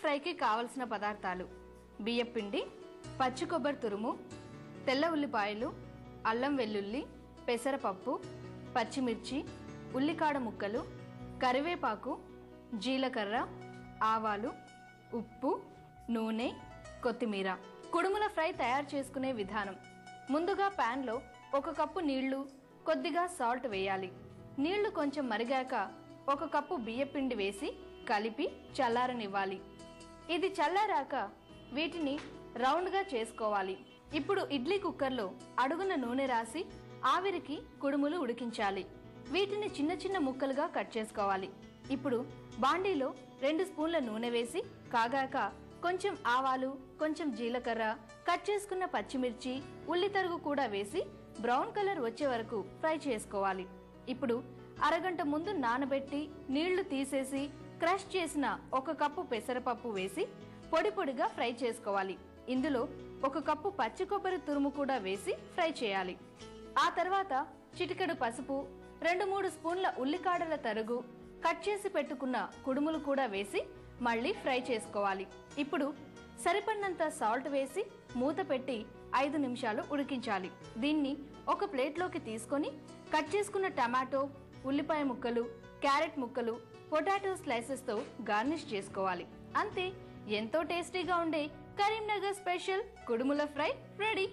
ఫ్రైకి కావలసిన పదార్థాలు: బియ్యపిండి, పచ్చి కొబ్బరి తురుము, తెల్ల ఉల్లిపాయలు, అల్లం వెల్లుల్లి, పెసరపప్పు, పచ్చిమిర్చి, ఉల్లికాడ ముక్కలు, కరివేపాకు, జీలకర్ర, ఆవాలు, ఉప్పు, నూనె, కొత్తిమీర. కుడుముల ఫ్రై తయారు చేసుకునే విధానం: ముందుగా ప్యాన్లో 1 కప్పు నీళ్లు, కొద్దిగా సాల్ట్ వేయాలి. నీళ్లు కొంచెం మరిగాక 1 కప్పు బియ్యపిండి వేసి కలిపి చల్లారనివ్వాలి. ఇది చల్లారాక వీటిని రౌండ్గా చేసుకోవాలి. ఇప్పుడు ఇడ్లీ కుక్కర్లో అడుగున నూనె రాసి ఆవిరికి కుడుములు ఉడికించాలి. వీటిని చిన్న చిన్న ముక్కలుగా కట్ చేసుకోవాలి. ఇప్పుడు బాండీలో 2 స్పూన్ల నూనె వేసి కాగాక కొంచెం ఆవాలు, కొంచెం జీలకర్ర, కట్ చేసుకున్న పచ్చిమిర్చి, ఉల్లి తరుగు కూడా వేసి బ్రౌన్ కలర్ వచ్చే వరకు ఫ్రై చేసుకోవాలి. ఇప్పుడు అరగంట ముందు నానబెట్టి నీళ్లు తీసేసి క్రష్ చేసిన 1 కప్పు పెసరపప్పు వేసి పొడి పొడిగా ఫ్రై చేసుకోవాలి. ఇందులో 1 కప్పు పచ్చి కొబ్బరి తురుము కూడా వేసి ఫ్రై చేయాలి. ఆ తర్వాత చిటికెడు పసుపు, 2-3 స్పూన్ల ఉల్లికాడల తరుగు, కట్ చేసి పెట్టుకున్న కుడుములు కూడా వేసి మళ్ళీ ఫ్రై చేసుకోవాలి. ఇప్పుడు సరిపడినంత సాల్ట్ వేసి మూత పెట్టి 5 నిమిషాలు ఉడికించాలి. దీన్ని ఒక ప్లేట్లోకి తీసుకొని కట్ చేసుకున్న టమాటో, ఉల్లిపాయ ముక్కలు, క్యారెట్ ముక్కలు, పొటాటో స్లైసెస్తో గార్నిష్ చేసుకోవాలి. అంతే, ఎంతో టేస్టీగా ఉండే Karimnagar special Kudumula fry ready.